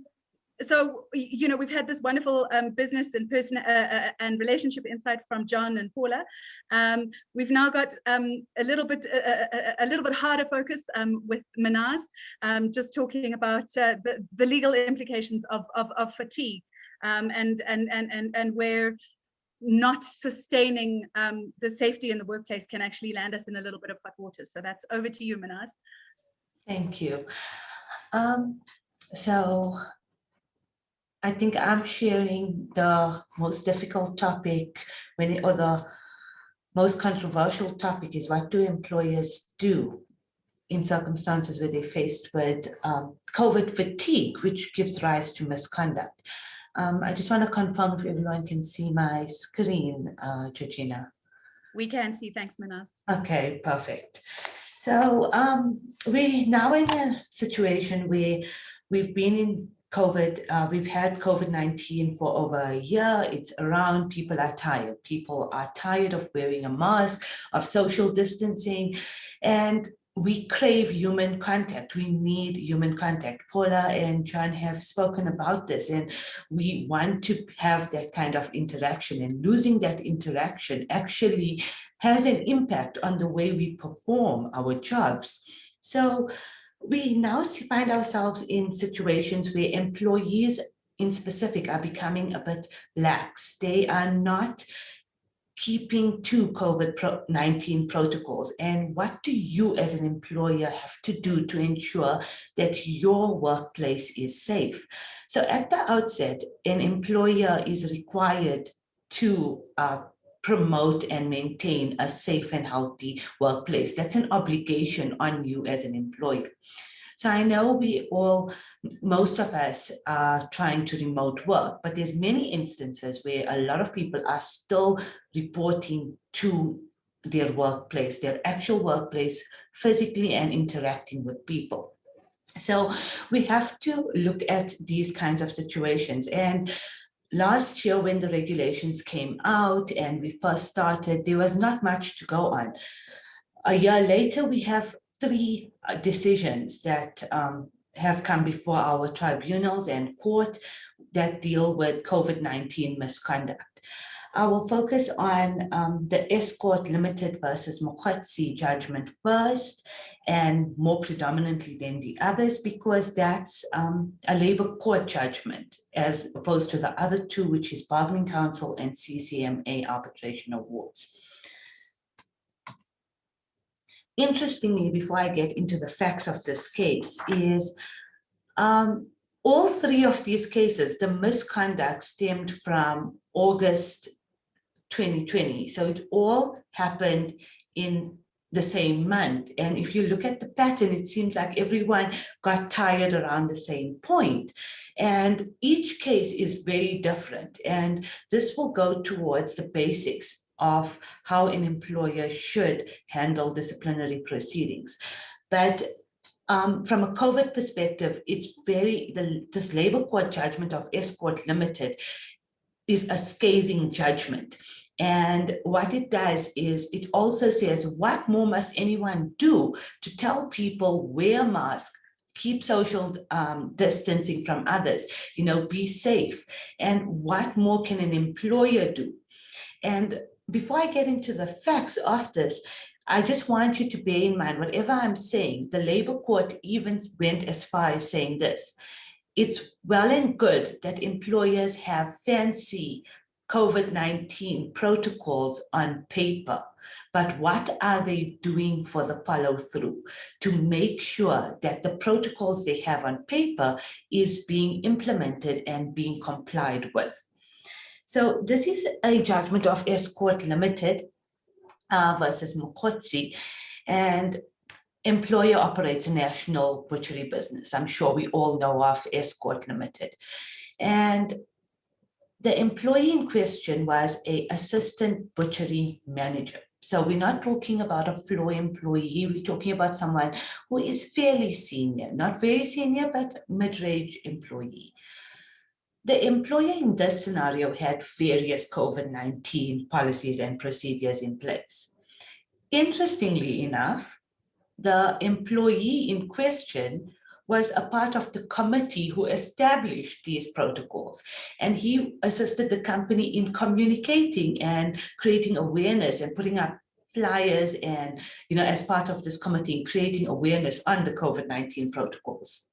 A: so, you know, we've had this wonderful business and person and relationship insight from Jon and Paula. We've now got a little bit harder focus with Mehnaaz, just talking about the legal implications of fatigue, and where not sustaining the safety in the workplace can actually land us in a little bit of hot water. So that's over to you, Mehnaaz.
D: Thank you. So I think I'm sharing the most difficult topic or the most controversial topic is, what do employers do in circumstances where they're faced with COVID fatigue, which gives rise to misconduct. I just want to confirm if everyone can see my screen, Georgina.
A: We can see, thanks, Mehnaaz.
D: Okay, perfect. So we're now in a situation where we've been in COVID, we've had COVID-19 for over a year. It's around, people are tired. People are tired of wearing a mask, of social distancing, and we crave human contact. We need human contact. Paula and Jon have spoken about this, and we want to have that kind of interaction, and losing that interaction actually has an impact on the way we perform our jobs. So we now find ourselves in situations where employees in specific are becoming a bit lax. They are not keeping to COVID-19 protocols. And what do you as an employer have to do to ensure that your workplace is safe? So at the outset, an employer is required to promote and maintain a safe and healthy workplace. That's an obligation on you as an employer. So I know most of us are trying to remote work, but there's many instances where a lot of people are still reporting to their workplace, their actual workplace, physically and interacting with people. So we have to look at these kinds of situations. And last year, when the regulations came out and we first started, there was not much to go on. A year later, we have 3 decisions that have come before our tribunals and court that deal with COVID-19 misconduct. I will focus on the Escort Limited versus Mokgotsi judgment first, and more predominantly than the others, because that's a labor court judgment as opposed to the other 2, which is Bargaining Council and CCMA arbitration awards. Interestingly, before I get into the facts of this case, is all 3 of these cases, the misconduct stemmed from August 2020. So it all happened in the same month. And if you look at the pattern, it seems like everyone got tired around the same point. And each case is very different. And this will go towards the basics of how an employer should handle disciplinary proceedings. But from a COVID perspective, it's this labor court judgment of Escort Limited is a scathing judgment. And what it does is it also says, what more must anyone do to tell people wear masks, keep social distancing from others, be safe? And what more can an employer do? And before I get into the facts of this, I just want you to bear in mind, whatever I'm saying, the labor court even went as far as saying this: it's well and good that employers have fancy COVID-19 protocols on paper, but what are they doing for the follow-through to make sure that the protocols they have on paper is being implemented and being complied with? So this is a judgment of Escort Limited versus Mokgotsi, and employer operates a national butchery business. I'm sure we all know of Escort Limited. And the employee in question was an assistant butchery manager. So we're not talking about a floor employee, we're talking about someone who is fairly senior, not very senior, but mid-range employee. The employer in this scenario had various COVID-19 policies and procedures in place. Interestingly enough, the employee in question was a part of the committee who established these protocols. And he assisted the company in communicating and creating awareness and putting up flyers and, as part of this committee, creating awareness on the COVID-19 protocols.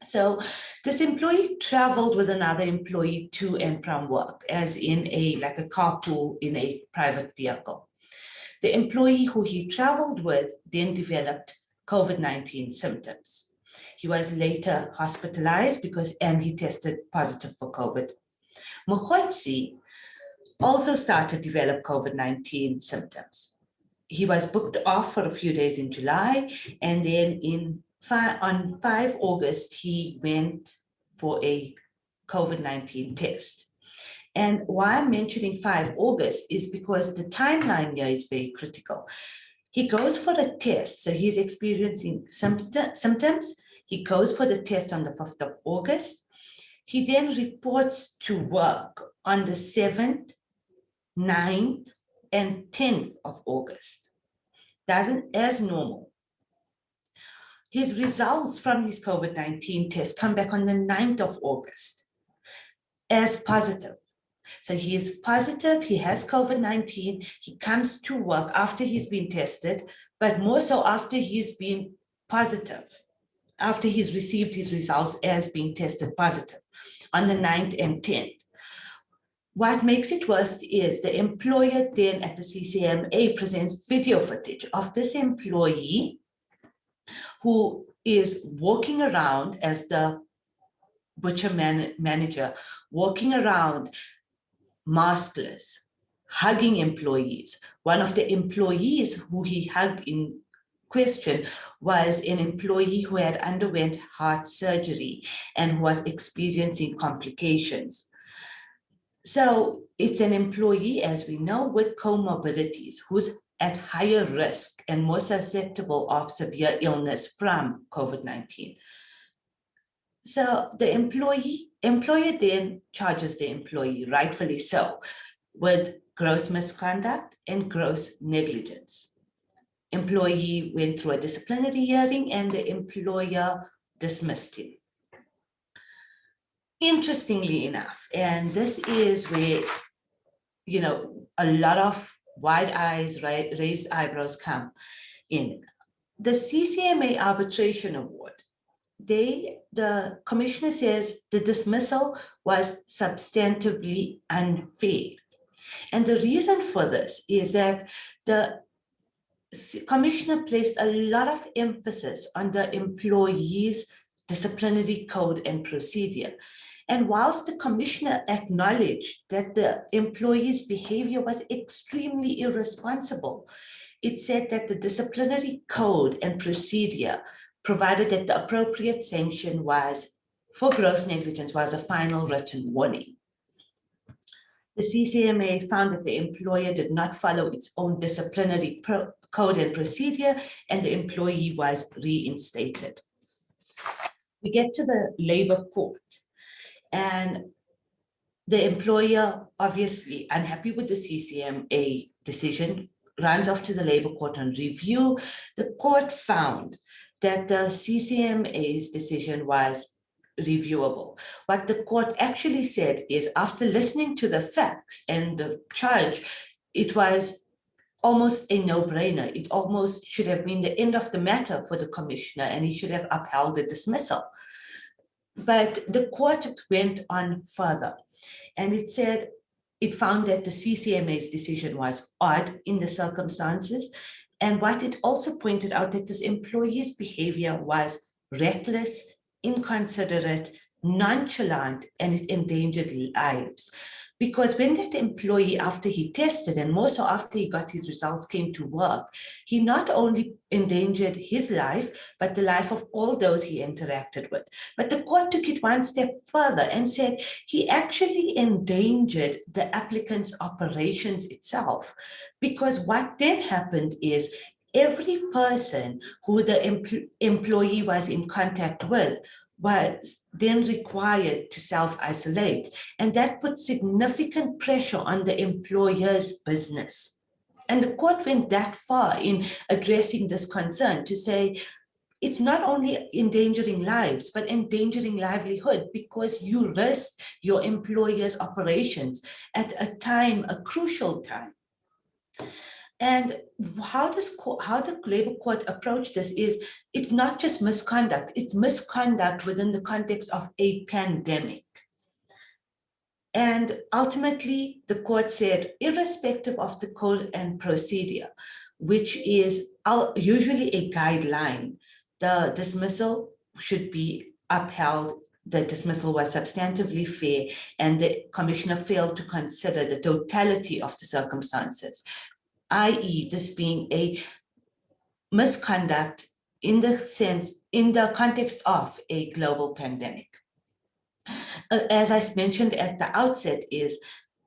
D: So this employee traveled with another employee to and from work, as in like a carpool in a private vehicle. The employee who he traveled with then developed COVID-19 symptoms. He was later hospitalized and he tested positive for COVID. Mehnaaz also started to develop COVID-19 symptoms. He was booked off for a few days in July, and then on 5 August, he went for a COVID-19 test. And why I'm mentioning 5 August is because the timeline here is very critical. He goes for a test, so he's experiencing symptoms. He goes for the test on the 5th of August. He then reports to work on the 7th, 9th, and 10th of August. As normal. His results from his COVID-19 test come back on the 9th of August as positive. So he is positive, he has COVID-19, he comes to work after he's been tested, but more so after he's been positive, after he's received his results as being tested positive on the 9th and 10th. What makes it worse is the employer then at the CCMA presents video footage of this employee who is walking around as the butcher manager, walking around maskless, hugging employees. One of the employees who he hugged in question was an employee who had underwent heart surgery and who was experiencing complications. So it's an employee, as we know, with comorbidities who's at higher risk and more susceptible of severe illness from COVID-19. So the employer then charges the employee, rightfully so, with gross misconduct and gross negligence. Employee went through a disciplinary hearing and the employer dismissed him. Interestingly enough, and this is where, a lot of wide eyes, raised eyebrows come in. The CCMA Arbitration Award, the commissioner says the dismissal was substantively unfair. And the reason for this is that the commissioner placed a lot of emphasis on the employee's disciplinary code and procedure. And whilst the commissioner acknowledged that the employee's behavior was extremely irresponsible, it said that the disciplinary code and procedure provided that the appropriate sanction for gross negligence was a final written warning. The CCMA found that the employer did not follow its own disciplinary code and procedure, and the employee was reinstated. We get to the labor court, and the employer, obviously unhappy with the CCMA decision, runs off to the labor court on review. The court found that the CCMA's decision was reviewable. What the court actually said is, after listening to the facts and the charge, it was almost a no-brainer. It almost should have been the end of the matter for the commissioner, and he should have upheld the dismissal. But the court went on further, and it found that the CCMA's decision was odd in the circumstances. And what it also pointed out that this employee's behavior was reckless, inconsiderate, nonchalant, and it endangered lives. Because when that employee, after he tested, and more so after he got his results, came to work, he not only endangered his life, but the life of all those he interacted with. But the court took it one step further and said he actually endangered the applicant's operations itself. Because what then happened is every person who the employee was in contact with was then required to self-isolate, and that put significant pressure on the employer's business. And the court went that far in addressing this concern to say, it's not only endangering lives, but endangering livelihood, because you risk your employer's operations at a crucial time. And how the labor court approach this is, it's not just misconduct, it's misconduct within the context of a pandemic. And ultimately, the court said, irrespective of the code and procedure, which is usually a guideline, the dismissal should be upheld. The dismissal was substantively fair, and the commissioner failed to consider the totality of the circumstances, i.e., this being a misconduct in the context of a global pandemic. As I mentioned at the outset, is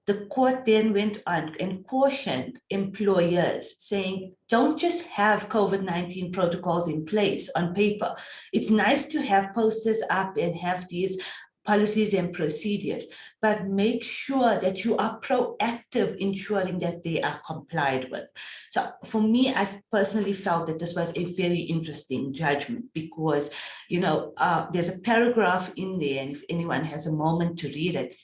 D: the court then went on and cautioned employers, saying, don't just have COVID-19 protocols in place on paper. It's nice to have posters up and have these policies and procedures, but make sure that you are proactive ensuring that they are complied with. So for me, I've personally felt that this was a very interesting judgment, because, you know, there's a paragraph in there, and if anyone has a moment to read it,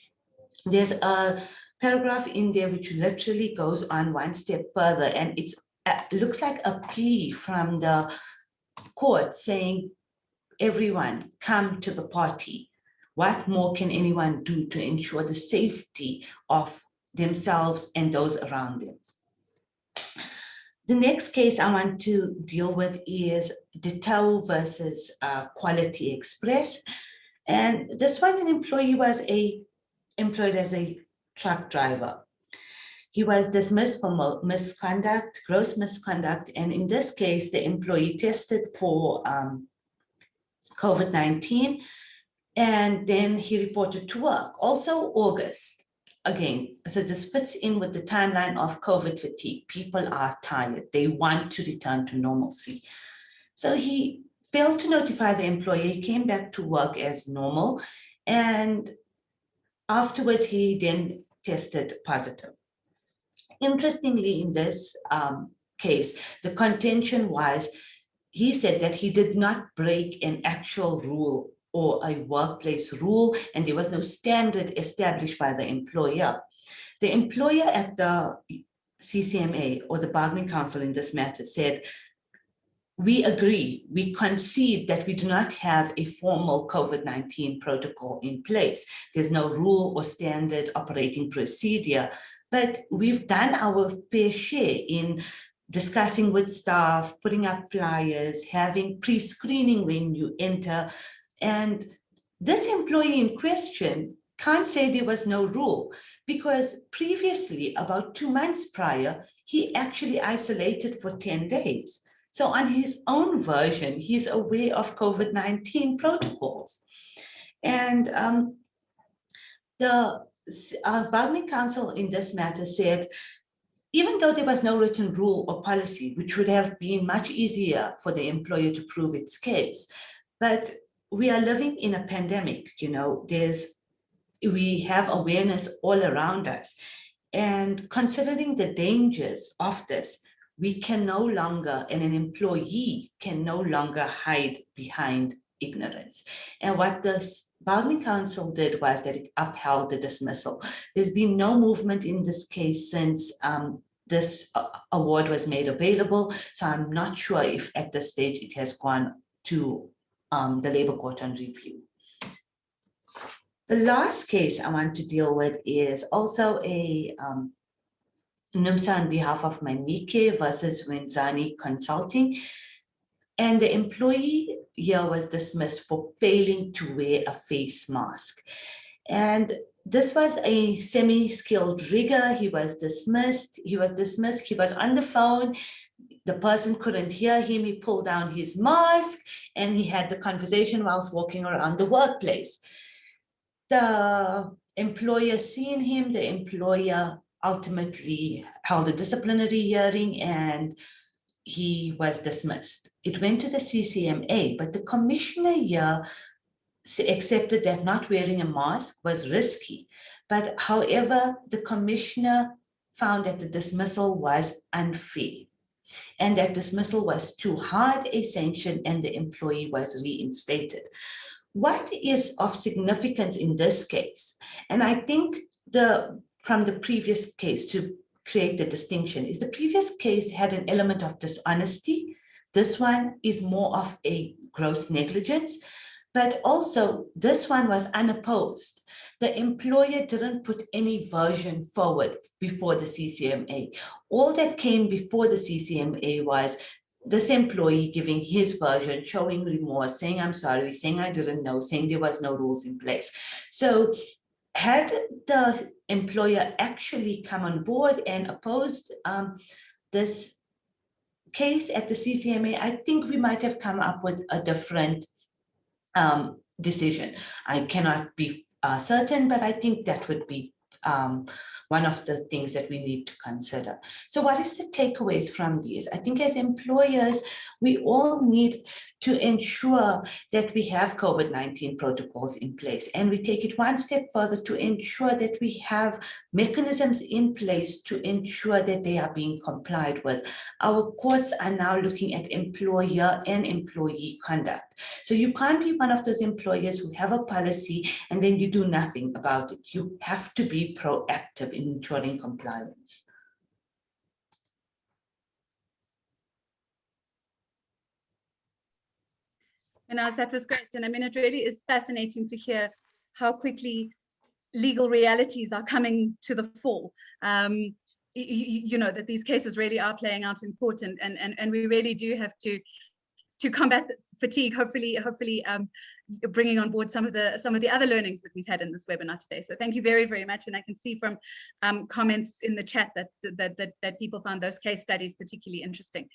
D: there's a paragraph in there which literally goes on one step further, and it looks like a plea from the court saying, everyone come to the party. What more can anyone do to ensure the safety of themselves and those around them? The next case I want to deal with is Ditau versus Quality Express. And this one, an employee was employed as a truck driver. He was dismissed for misconduct, gross misconduct. And in this case, the employee tested for COVID-19. And then he reported to work, also August. Again, so this fits in with the timeline of COVID fatigue. People are tired. They want to return to normalcy. So he failed to notify the employer. He came back to work as normal. And afterwards, he then tested positive. Interestingly, in this case, the contention was, he said that he did not break an actual rule or a workplace rule, and there was no standard established by the employer. The employer at the CCMA, or the bargaining council in this matter, said, we agree, we concede that we do not have a formal COVID-19 protocol in place. There's no rule or standard operating procedure, but we've done our fair share in discussing with staff, putting up flyers, having pre-screening when you enter. And this employee in question can't say there was no rule, because previously, about 2 months prior, he actually isolated for 10 days. So on his own version, he's aware of COVID-19 protocols. And the bargaining council in this matter said, even though there was no written rule or policy, which would have been much easier for the employer to prove its case, but we are living in a pandemic, you know, we have awareness all around us. And considering the dangers of this, we can no longer, and an employee can no longer hide behind ignorance. And what the bargaining council did was that it upheld the dismissal. There's been no movement in this case since this award was made available. So I'm not sure if at this stage it has gone to the Labour Court on review. The last case I want to deal with is also a NUMSA on behalf of Manike versus Wenzani Consulting. And the employee here was dismissed for failing to wear a face mask. And this was a semi-skilled rigger. He was dismissed. He was on the phone. The person couldn't hear him. He pulled down his mask and he had the conversation whilst walking around the workplace. The employer seen him. The employer ultimately held a disciplinary hearing and he was dismissed. It went to the CCMA, but the commissioner here accepted that not wearing a mask was risky. But however, the commissioner found that the dismissal was unfair. and that dismissal was too hard a sanction and the employee was reinstated. What is of significance in this case, and I think from the previous case to create the distinction, is the previous case had an element of dishonesty. This one is more of a gross negligence, but also this one was unopposed. The employer didn't put any version forward before the CCMA. All that came before the CCMA was this employee giving his version, showing remorse, saying, I'm sorry, saying I didn't know, saying there was no rules in place. So had the employer actually come on board and opposed this case at the CCMA, I think we might have come up with a different decision. I cannot be certain, but I think that would be one of the things that we need to consider. So what is the takeaways from these? I think as employers, we all need to ensure that we have COVID-19 protocols in place, and we take it one step further to ensure that we have mechanisms in place to ensure that they are being complied with. Our courts are now looking at employer and employee conduct. So you can't be one of those employers who have a policy and then you do nothing about it. You have to be proactive in ensuring compliance.
A: Mehnaaz, that was great. And I mean, it really is fascinating to hear how quickly legal realities are coming to the fore. You know, that these cases really are playing out in court, and we really do have to combat fatigue, hopefully bringing on board some of the other learnings that we've had in this webinar today. So thank you very, very much. And I can see from comments in the chat that people found those case studies particularly interesting.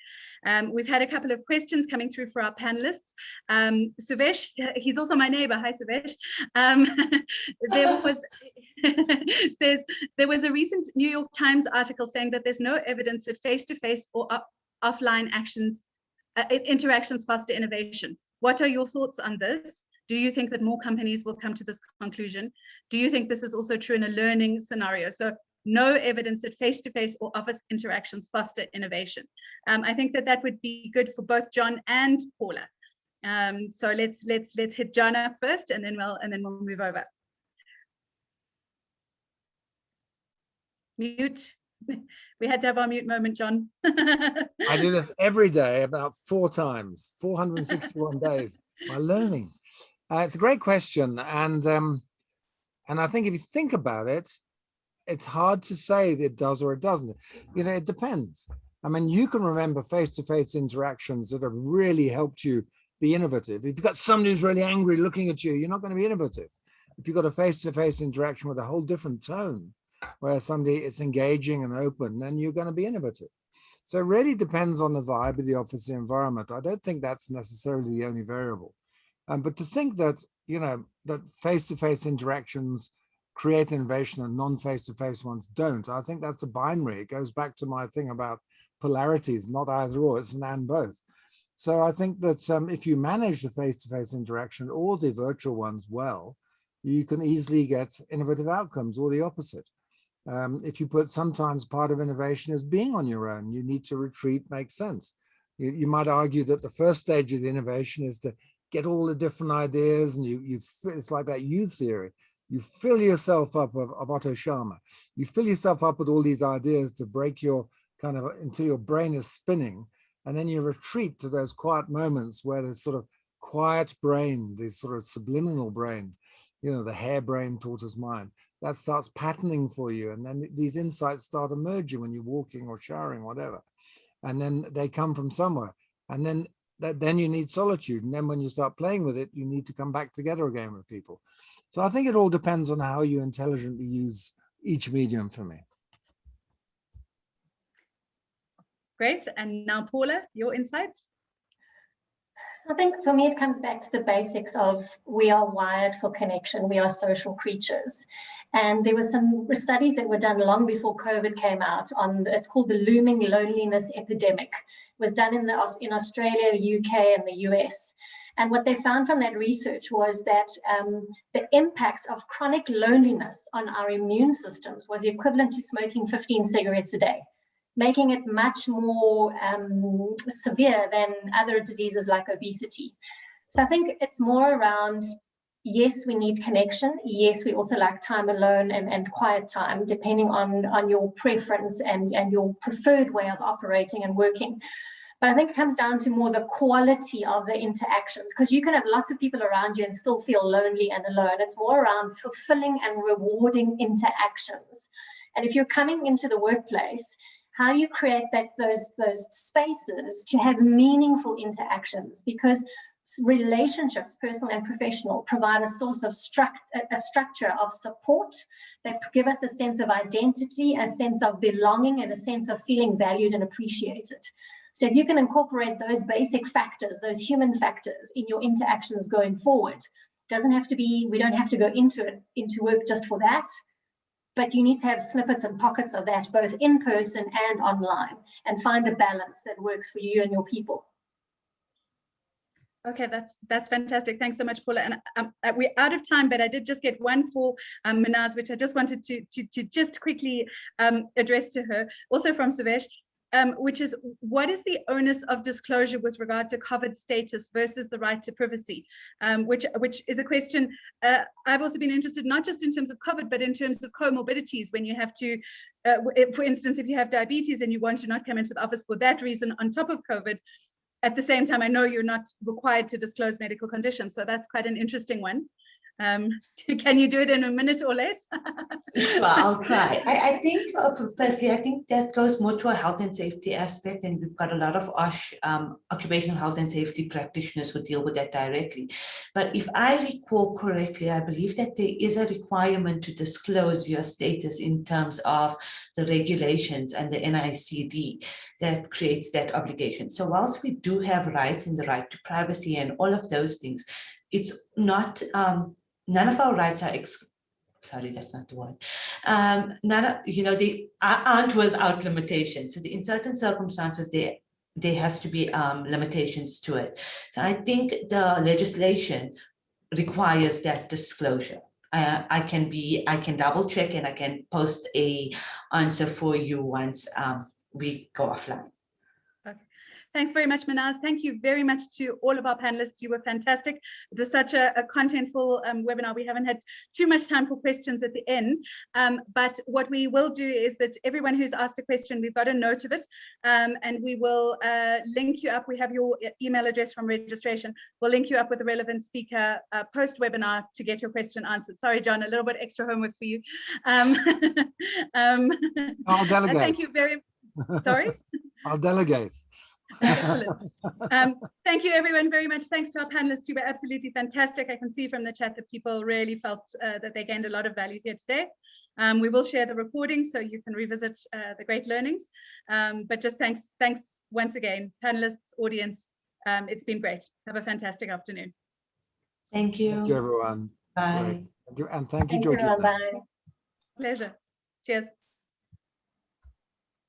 A: We've had a couple of questions coming through for our panelists. Suvesh, he's also my neighbor. Hi, Suvesh. Says there was a recent New York Times article saying that there's no evidence that face-to-face or offline interactions foster innovation. What are your thoughts on this? Do you think that more companies will come to this conclusion? Do you think this is also true in a learning scenario? So no evidence that face-to-face or office interactions foster innovation. I think that would be good for both Jon and Paula. So let's hit Jon up first, and then we'll move over. Mute. We had to have our mute moment, Jon.
B: I do this every day, about 4 times, 461 days. My learning. It's a great question, and I think if you think about it, it's hard to say that it does or it doesn't. You know, it depends. I mean, you can remember face-to-face interactions that have really helped you be innovative. If you've got somebody who's really angry looking at you, you're not going to be innovative. If you've got a face-to-face interaction with a whole different tone, where somebody is engaging and open, then you're going to be innovative. So it really depends on the vibe of the office environment. I don't think that's necessarily the only variable. But to think that, you know, that face-to-face interactions create innovation and non-face-to-face ones don't, I think that's a binary. It goes back to my thing about polarities, not either or, it's an and both. So I think that if you manage the face-to-face interaction or the virtual ones well, you can easily get innovative outcomes, or the opposite. If you put, sometimes part of innovation is being on your own. You need to retreat, makes sense. You might argue that the first stage of the innovation is to get all the different ideas, and it's like that U theory. You fill yourself up of Otto Scharmer. You fill yourself up with all these ideas to break your kind of, until your brain is spinning, and then you retreat to those quiet moments where there's sort of quiet brain, this sort of subliminal brain, you know, the harebrained tortoise mind, that starts patterning for you. And then these insights start emerging when you're walking or showering, whatever. And then they come from somewhere. And then you need solitude. And then when you start playing with it, you need to come back together again with people. So I think it all depends on how you intelligently use each medium for me.
A: Great. And now, Paula, your insights?
C: I think for me, it comes back to the basics of we are wired for connection. We are social creatures. And there were some studies that were done long before COVID came out on, it's called the looming loneliness epidemic. It was done in Australia, UK, and the US. And what they found from that research was that the impact of chronic loneliness on our immune systems was equivalent to smoking 15 cigarettes a day. making it much more severe than other diseases like obesity. So I think it's more around, yes, we need connection. Yes, we also like time alone and quiet time, depending on your preference and your preferred way of operating and working. But I think it comes down to more the quality of the interactions, because you can have lots of people around you and still feel lonely and alone. It's more around fulfilling and rewarding interactions. And if you're coming into the workplace, how do you create those spaces to have meaningful interactions? Because relationships, personal and professional, provide a source of a structure of support that give us a sense of identity, a sense of belonging, and a sense of feeling valued and appreciated. So if you can incorporate those basic factors, those human factors in your interactions going forward, doesn't have to be, we don't have to go into work just for that, but you need to have snippets and pockets of that, both in person and online, and find a balance that works for you and your people.
A: Okay, that's fantastic. Thanks so much, Paula. And we're out of time, but I did just get one for Mehnaaz, which I just wanted to just quickly address to her, also from Suvesh, which is, what is the onus of disclosure with regard to COVID status versus the right to privacy? Which is a question I've also been interested, not just in terms of COVID, but in terms of comorbidities, when you have to, for instance, if you have diabetes and you want to not come into the office for that reason on top of COVID. At the same time, I know you're not required to disclose medical conditions, so that's quite an interesting one. Can you do it in a minute or less?
D: Sure, I'll try. I think, firstly, I think that goes more to a health and safety aspect, and we've got a lot of OSH, occupational health and safety practitioners who deal with that directly. But if I recall correctly, I believe that there is a requirement to disclose your status in terms of the regulations and the NICD that creates that obligation. So whilst we do have rights and the right to privacy and all of those things, it's not, none of our rights are, sorry, that's not the word. None of, they aren't without limitations. So in certain circumstances, there has to be limitations to it. So I think the legislation requires that disclosure. I can double check and I can post a answer for you once we go offline.
A: Thanks very much, Mehnaaz. Thank you very much to all of our panelists. You were fantastic. It was such a contentful webinar. We haven't had too much time for questions at the end. But what we will do is that everyone who's asked a question, we've got a note of it, and we will link you up. We have your email address from registration. We'll link you up with a relevant speaker post-webinar to get your question answered. Sorry, John, a little bit extra homework for you.
B: I'll delegate.
A: Thank you very much. Sorry?
B: I'll delegate.
A: Excellent. Thank you everyone very much. Thanks to our panelists. You were absolutely fantastic. I can see from the chat that people really felt that they gained a lot of value here today. We will share the recording so you can revisit the great learnings. But just thanks once again, panelists, audience. It's been great. Have a fantastic afternoon.
D: Thank you.
B: Thank you, everyone.
D: Bye.
B: Thank you, and thank you,
C: Thanks, everyone.
B: Georgina.
C: Bye.
A: Pleasure. Cheers.